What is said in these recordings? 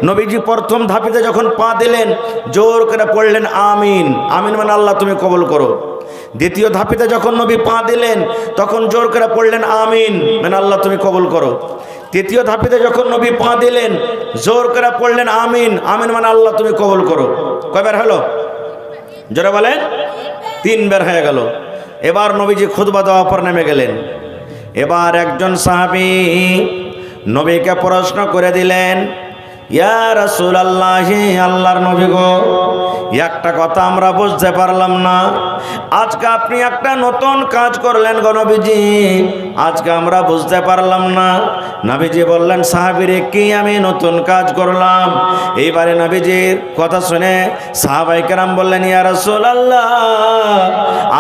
নবীজি প্রথম ধাপিতে যখন পা দিলেন জোর করে পড়লেন আমিন। আমিন মানে আল্লাহ তুমি কবুল করো। দ্বিতীয় ধাপিতে যখন নবী পা দিলেন তখন জোর করে পড়লেন আমিন মানে আল্লাহ তুমি কবুল করো। তৃতীয় ধাপিতে যখন নবী পা দিলেন জোর করে পড়লেন আমিন। আমিন মানে আল্লাহ তুমি কবুল করো। কয়বার হলো? জোরে বলেন। 3 বার হয়ে গেল। এবার নবীজি খুতবা দেওয়ার পর নেমে গেলেন। এবার একজন সাহাবী নবীকে প্রশ্ন করে দিলেন, ইয়া রাসূলুল্লাহ, আল্লাহর নবী গো, একটা কথা আমরা বুঝতে পারলাম না। আজকে আপনি একটা নতুন কাজ করলেন গো নবীজি, আজকে আমরা বুঝতে পারলাম না। নবীজি বললেন, সাহাবীরে কি আমি নতুন কাজ করলাম? এইবারে নবীজির কথা শুনে সাহাবায়ে কেরাম বললেন, ইয়া রাসূলুল্লাহ,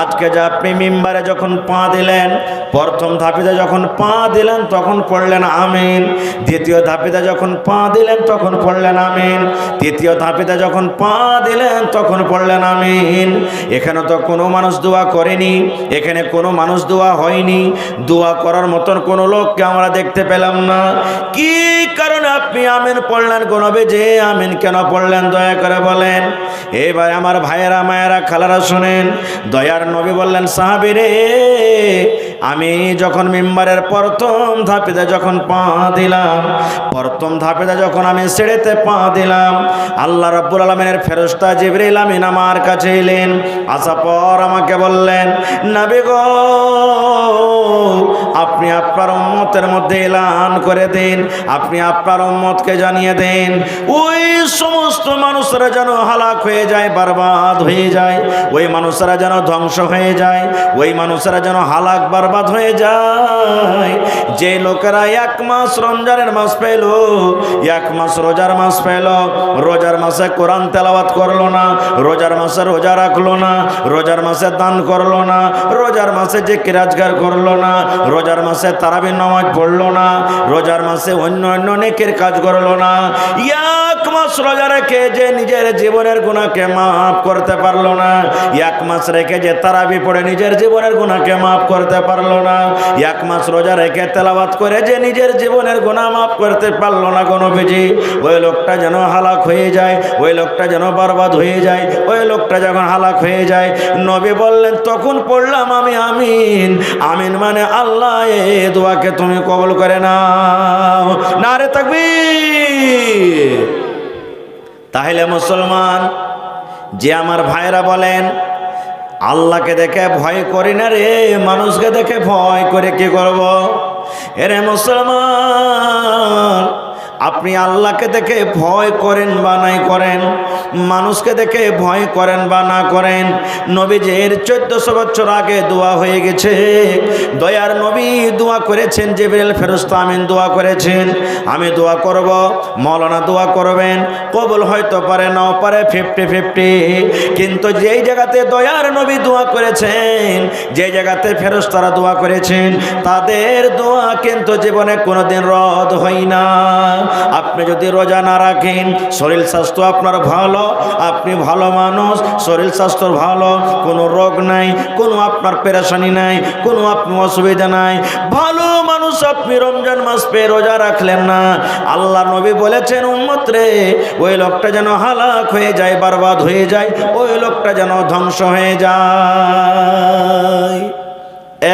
আজকে যে আপনি মিম্বারে যখন পা দিলেন, প্রথম ধাপিতে যখন পা দিলেন তখন পড়লেন আমিন। দ্বিতীয় ধাপিতে যখন পা দিলেন তখন পড়লেন আমিন। তৃতীয় ধাপিতে যখন পা দিলেন তখন পড়লেন আমিন। এখানে তো কোনো মানুষ দোয়া করেনি, এখানে কোনো মানুষ দোয়া হয়নি, দোয়া করার মতন কোনো লোককে আমরা দেখতে পেলাম না। কি কারণে আপনি আমিন পড়লেন গো নবীজি? আমিন কেন পড়লেন দয়া করে বলেন। এবার আমার ভাইয়েরা, মায়েরা, খালারা শুনেন। দয়ার নবী বললেন, সাহাবী রে, আমি যখন মিম্বারের প্রথম ধাপিতে যখন পা দিলাম, প্রথম ধাপিতে যখন আমি সিঁড়িতে পা দিলাম, আল্লাহ রাব্বুল আলামিনের ফেরেশতা জিবরিল আমিন আমার কাছে এলেন। আসার পর আমাকে বললেন, নবী গো, আপনি আপনার উম্মতের মধ্যে এলান করে দিন, আপনি আপনার উম্মতকে জানিয়ে দেন, ওই সমস্ত মানুষরা যেন হালাক হয়ে যায়, বরবাদ হয়ে যায়, ওই মানুষরা যেন ধ্বংস হয়ে যায়, ওই মানুষরা যেন হালাক বরবাদ হয়ে যায় যে লোকেরা 1 মাস রমজানের মাস পেল, 1 মাস রোজার মাস পেল, রোজার মাসে কোরআন তেলাওয়াত করলো না, রোজার মাসে রোজা রাখলো না, রোজার মাসে দান করলো না, রোজার মাসে জিকির আজকার করলো না, রোজার মাসে তারাবির নামাজ পড়লো না, রোজার মাসে অন্য অন্য নেকির কাজ করলো না, 1 মাস রোজা রেখে যে নিজের জীবনের গুনাহকে মাফ করতে পারলো না, 1 মাস রেখে যে তারাবি পড়ে নিজের জীবনের গুনাহকে মাফ করতে পারলো না, 1 মাস রোজা রেখে তেলাওয়াত করে যে নিজের জীবনের গুনাহ মাফ করতে পারলো না গো নবীজি, ওই লোকটা যেন হালাক হয়ে যায়, ওই লোকটা যেন বরবাদ হয়ে যায়, ওই লোকটা যখন হালাক হয়ে যায়। নবী বললেন, তখন পড়লাম আমি আমিন। আমিন মানে আল্লাহ এই দোয়াকে তুমি কবুল করে নাও। নারে তাকবীর। তাহলে মুসলমান, যে আমার ভাইরা বলেন আল্লাহকে দেখে ভয় করি না রে, মানুষকে দেখে ভয় করে কি করব? এরে মুসলমান, আপনি আল্লাহকে দেখে ভয় করেন বা নাই করেন, মানুষকে দেখে ভয় করেন বা না করেন, নবীজির 1400 বছর আগে দোয়া হয়ে গেছে। দয়ার নবী দোয়া করেছেন, জিবরিল ফেরেশতা আমিন দোয়া করেছেন। আমি দোয়া করব, মাওলানা দোয়া করবেন, কবুল হয়তো পারে নাও পারে, 50-50। কিন্তু যেই জায়গাতে দয়ার নবী দোয়া করেছেন, যে জায়গাতে ফেরেশতারা দোয়া করেছেন, তাদের দোয়া কিন্তু জীবনে কোনোদিন রদ হয় না। আপনি যদি রোজা না রাখেন, শরীর স্বাস্থ্য আপনার ভালো, আপনি ভালো মানুষ, শরীর স্বাস্থ্য ভালো, কোনো রোগ নাই, কোনো আপনার পেরেশানি নাই, কোনো আপনার অসুবিধা নাই, ভালো মানুষ, আপনি রমজান মাস পেয়ে রোজা রাখলেন না, আল্লাহ নবী বলেছেন, উম্মত রে, ওই লোকটা যেন হালাক হয়ে যায়, বরবাদ হয়ে যায়, ওই লোকটা যেন ধ্বংস হয়ে যায়।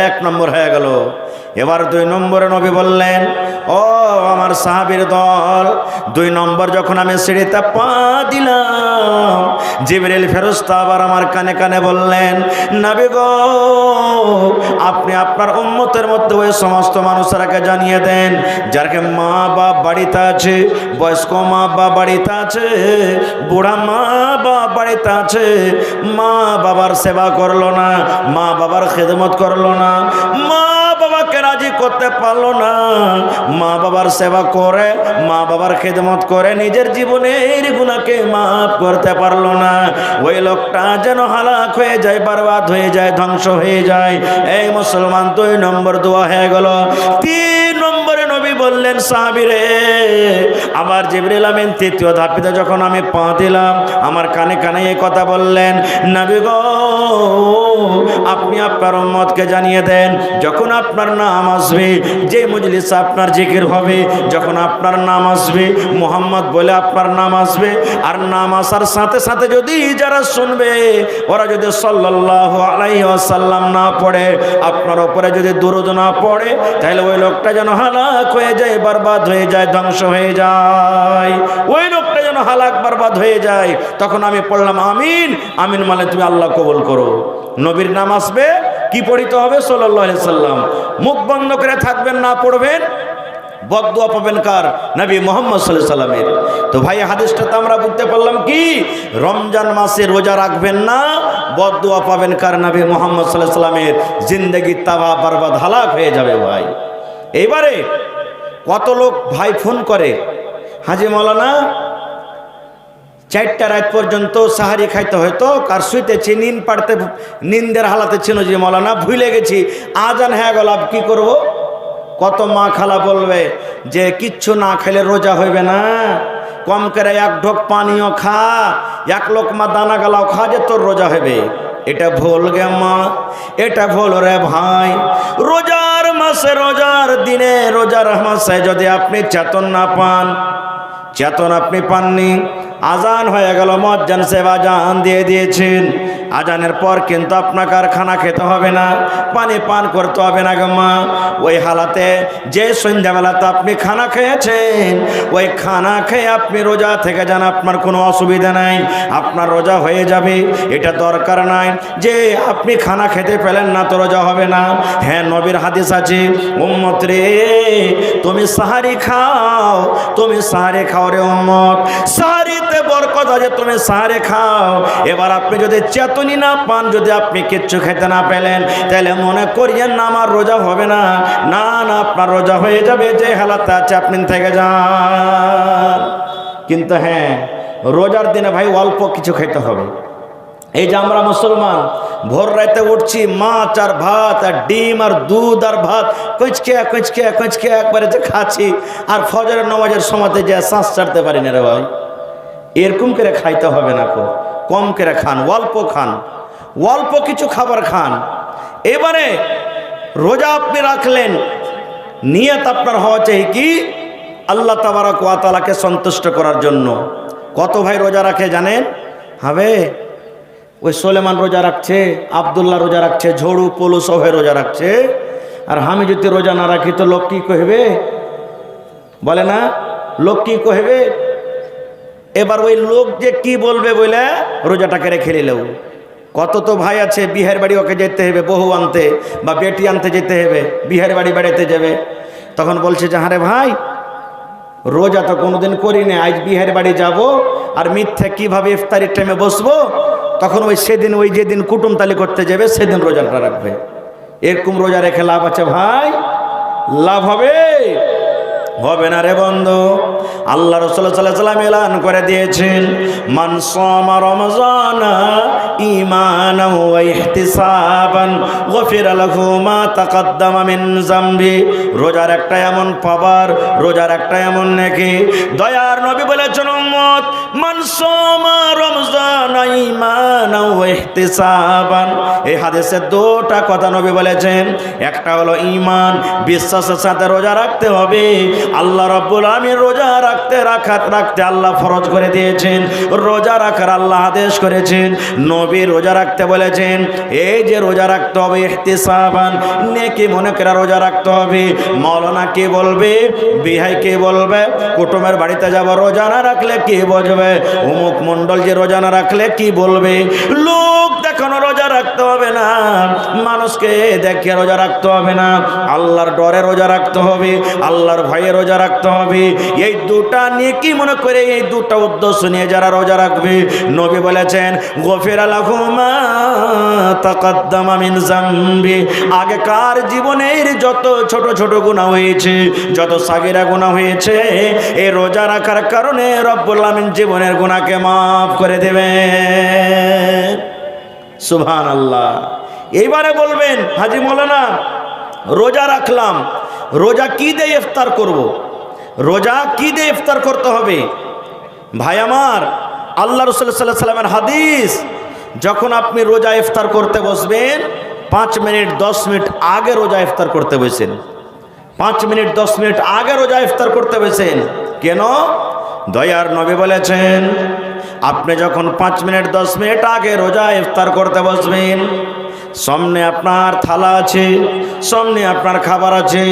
1 নম্বর হয়ে গেল। এবার 2 নম্বরে নবী বললেন, ও আমার সাহাবীর দল, 2 নম্বর যখন আমি সিঁড়িতে পা দিলাম, জিবরিল ফেরেশতা আবার আমার কানে কানে বললেন, নবী গো, আপনি আপনার উম্মতের মধ্যে ওই সমস্ত মানুষরাকে জানিয়ে দেন, যার মা বাপ বাড়িতে আছে, বয়স্ক মা বাপ বাড়িতে আছে, বুড়া মা বাপ বাড়িতে আছে, মা বাবার সেবা করলো না, মা বাবার খেদমত করলো না, মা বাবাকে রাজি করতে পারলো না, মা বাবার সেবা করে, মা বাবার খেদমত করে নিজের জীবনের গুনাহকে মাফ করতে পারলো না, ওই লোকটা যেন হালাক হয়ে যায়, বরবাদ হয়ে যায়, ধ্বংস হয়ে যায়। এই মুসলমান, 2 নম্বর দোয়া হয়ে গেল। 3 নম্বরে নবী বললেন সাহাবীরে, আবার জিবরিল আমিন তৃতীয় ধাপিতে যখন আমি পা দিলাম, আমার কানে কানে এই কথা বললেন, নবী গো আপনি আপনার উম্মতকে জানিয়ে দেন, যখন আপনার নাম আসবে, যে মজলিসে আপনার জিকির হবে, যখন আপনার নাম আসবে, মুহাম্মদ বলে আপনার নাম আসবে, আর নাম আসার সাথে সাথে যদি যারা শুনবে ওরা যদি সাল্লাল্লাহু আলাইহি ওয়াসাল্লাম না পড়ে, আপনার উপরে যদি দুরূদ না পড়ে, তাহলে ওই লোকটা যেন হালাক হয়ে যায়, বরবাদ হয়ে যায়, ধ্বংস হয়ে যায়, ওই লোকটা যেন হালাক বরবাদ হয়ে যায়। তখন আমি পড়লাম আমিন। আমিন মানে তুমি আল্লাহ কবুল করো। নবীর নাম আসবে, কি পড়িতে হবে? সাল্লাল্লাহু আলাইহি সাল্লাম। মুখ বন্ধ করে থাকবেন, না পড়বেন, বদদুয়া পাবেন কার? নবী মুহাম্মদ সাল্লাল্লাহু আলাইহি সাল্লামের। তো ভাই হাদিসটা তো আমরা বুঝতে পারলাম কি, রমজান মাসে রোজা রাখবেন না, বদদুয়া পাবেন কার? নবী মুহাম্মদ সাল্লাল্লাহু আলাইহি সাল্লামের। জিন্দেগি তাবাহ বরবাদ হালাক হয়ে যাবে ভাই। এইবারে কত লোক ভাই ফোন করে, হাজি মাওলানা 4টা রাত পর্যন্ত সাহারি খাইতে হয়তো, কার শুইতেছি, নিন পাড়তে, নিন্দের হালাতে ছিল যে মাওলানা ভুলে গেছি, আজান হয়ে গেল, আব কি করব? কত মা খালা বলবে যে কিচ্ছু না খেলে রোজা হইবে না, কম করে 1 ঢোক পানিও খা, 1 লোকমা দানা গালাও খা, যে তোর রোজা হবে। এটা ভুল গে মা, এটা ভুল রে ভাই। রোজার মাসে, রোজার দিনে, রোজার মাসে যদি আপনি চেতন না পান, চেতন আপনি পাননি, আজান হয়ে গেল, মুয়াজ্জিন সাহেব আজান দিয়ে দিয়েছেন, আজানের পর কিন্তু আপনাকে আর খানা খেতে হবে না, পানি পান করতে হবে না গো মা। ওই হালাতে যে সন্ধ্যাবেলাতে আপনি খানা খেয়েছেন, ওই খানা খেয়ে আপনি রোজা থেকে যান, আপনার কোনো অসুবিধা নাই, আপনার রোজা হয়ে যাবে। এটা দরকার নাই যে আপনি খানা খেতে পেলেন না তো রোজা হবে না। হ্যাঁ, নবীর হাদিস আছে, উম্মত রে তুমি সাহারি খাও, তুমি সাহারি খাও রে উম্মত, সাহারিতে বরকত আছে, তুমি সাহারি খাও। এবার আপনি যদি চেতনই না পান, যদি আপনি কিচ্ছু খেতে না পেলেন, তাহলে মনে করিয়েন না আমার রোজা হবে না, না না, আপনার রোজা হয়ে যাবে, যে হালাতে আছে আপনি থেকে যান। কিন্তু হ্যাঁ, রোজার দিনে ভাই অল্প কিছু খেতে হবে। এই যে আমরা মুসলমান ভোর রাতে উঠছি, মাছ আর ভাত আর ডিম আর দুধ আর ভাত কুচকে একবারে যে খাচ্ছি, আর ফজরের নামাজের সময়তে যে শ্বাস ছাড়তে পারি না রে ভাই। এরকম করে খাইতে হবে না, কম করে খান, অল্প খান, অল্প কিছু খাবার খান। এবারে রোজা আপনি রাখলেন, নিয়ত আপনার হওয়া চাই কি? আল্লাহ তাবারক ওয়া তাআলাকে সন্তুষ্ট করার জন্য। কত ভাই রোজা রাখে জানেন? হবে ওই সোলেমান রোজা রাখছে, আব্দুল্লাহ রোজা রাখছে, ঝড়ু পলু সবাই রোজা রাখছে, আর আমি যদি রোজা না রাখি তো লোক কি কহিবে? বলে না, লোক কি কহিবে? এবার ওই লোক যে কি বলবে বলে রোজাটাকে রেখে নিলেও। কত তো ভাই আছে বিহার বাড়ি, ওকে যেতে হবে বহু আনতে বা বেটি আনতে যেতে হবে, বিহার বাড়ি বেড়াতে যাবে, তখন বলছে যে হারে ভাই রোজা তো কোনোদিন করি না, আজ বিহার বাড়ি যাব, আর মিথ্যা কিভাবে ইফতারির টাইমে বসবো, তখন ওই সেদিন, ওই যেদিন কুটুমতালি করতে যাবে সেদিন রোজাটা রাখবে। এরকম রোজা রেখে লাভ আছে ভাই? লাভ হবে? হবে না রে বন্ধু। আল্লাহ রাসূল সাল্লাল্লাহু আলাইহি ওয়াসাল্লাম এলান করে দিয়েছেন, মান সামা রমজানা ঈমানান ওয়া ইহতিসাবান গফিরা লাহু মা তাকাদ্দামা মিন যামবি। রোজার একটা এমন পাওয়ার, রোজার একটা এমন নেকি, দয়ার নবী বলেছেন উম্মত, মান সামা রমজানা ঈমানান ওয়া ইহতিসাবান। এই হাদিসে দুটো কথা নবী বলেছেন, একটা হলো ঈমান, বিশ্বাসের সাথে রোজা রাখতে হবে। আল্লাহ রাব্বুল আমিন রোজা রাখতে আল্লাহ ফরজ করে দিয়েছেন, রোজা রাখার আল্লাহ আদেশ করেছেন, নবী রোজা রাখতে বলেছেন। এই যে রোজা রাখতে হবে ইহতিসাবান, নেকি মনে করে রোজা রাখতে হবে। মাওলানা কে বলবে, বিহাই কে বলবে, কুটুমের বাড়িতে যাব রোজা না রাখলে কে বলবে, অমুক মণ্ডল যে রোজা না রাখলে কি বলবে। লোক দেখানো রোজা রাখতে হবে না, মানুষকে দেখে রোজা রাখতে হবে না, আল্লাহর ডরে রোজা রাখতে হবে, আল্লাহর ভয়ে রোজা রাখতে হবে। এই দুটা নিয়ে কি মনে করে, এই দুটা উদ্দেশ্য নিয়ে যারা রোজা রাখবে, নবী বলেছেন গফিরা লাহু মা তাকাদ্দামা মিন যামবি। আগেকার জীবনের যত ছোট ছোট গুনাহ হয়েছে, যত সাগীরা গুনাহ হয়েছে, এই রোজা রাখার কারণে রব্বুল আমিন জীবনের গুনাহকে মাফ করে দেবেন। সুবহানাল্লাহ। এইবারে বলবেন হাজী মাওলানা রোজা রাখলাম, রোজা কি দিয়ে ইফতার করব। রোজা কি দিয়ে ইফতার করতে হবে? ভাই আমার, আল্লাহ রাসূল সাল্লাল্লাহু আলাইহি ওয়াসাল্লামের হাদিস, যখন আপনি রোজা ইফতার করতে বসবেন 5 মিনিট 10 মিনিট আগে রোজা ইফতার করতে বসেন। 5 মিনিট 10 মিনিট আগে রোজা ইফতার করতে বসেন। কেন? দয়ার নবী বলেছেন, আপনি যখন 5 মিনিট 10 মিনিট আগে রোজা ইফতার করতে বসবেন, সামনে আপনার থালা আছে, সামনে আপনার খাবার আছে,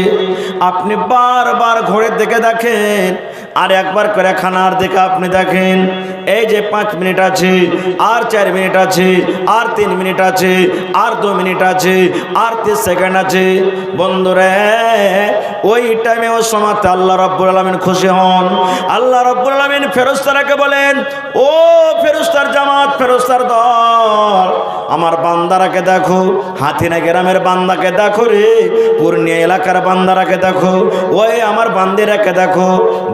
আপনি বারবার ঘড়ির দিকে দেখেন, আর একবার করে খানার দিকে আপনি দেখেন, এই যে 5 মিনিট আছে, আর 4 মিনিট আছে, আর 3 মিনিট আছে, আর 2 মিনিট আছে, আর 30 সেকেন্ড আছে। বন্ধুরে, ওই টাইমে ওই সময়তে আল্লাহ রাব্বুল আলামিন খুশি হন। আল্লাহ রাব্বুল আলামিন ফেরেশতাকে বলেন, ও ফেরেশতার জামাত, ফেরেশতার দল, আমার বান্দারাকে দেখো, হাতিনা গ্রামের বান্দাকে দেখো রে, পূর্ণিয়া এলাকার বান্দারাকে দেখো, ওই আমার বান্দিরাকে দেখো,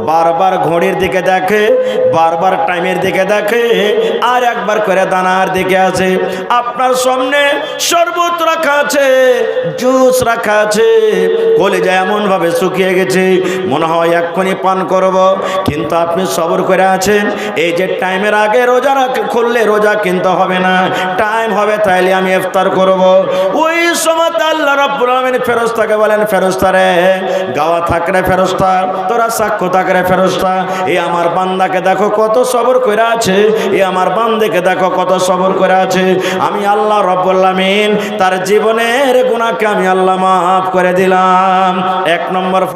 বারবার ঘড়ির দিকে দেখে, বারবার টাইমের দিকে দেখে, আর একবার করে দানার দিকে আছে। আপনার সামনে শরবত রাখা আছে, জুস রাখা আছে, কলিজা এমন ভাবে শুকিয়ে গেছে, মনে হয় এক্ষুনি পান করব, কিন্তু আপনি সবর করে আছেন। এই যে টাইমের আগে রোজা খুললে রোজা কিন্তু হবে না, টাইম হবে তাইলে আমি ইফতার করব। ওই সময় আল্লাহ রাব্বুল আলামিন ফেরেশতাকে বলেন, ফেরেশতা রে, গাওয়া থাকরে ফেরেশতা, তোরা সাক্ষ্য থাকরে ফেরেশতা, এই আমার বান্দাকে দেখো কত সবর করে আছে, এই আমার বান্দাকে দেখো কত সবর করে আছে। আমি আল্লাহ রাব্বুল আলামিন তার জীবনের গুনাহকে আমি আল্লাহ মাফ করে দিলাম। 1 নম্বর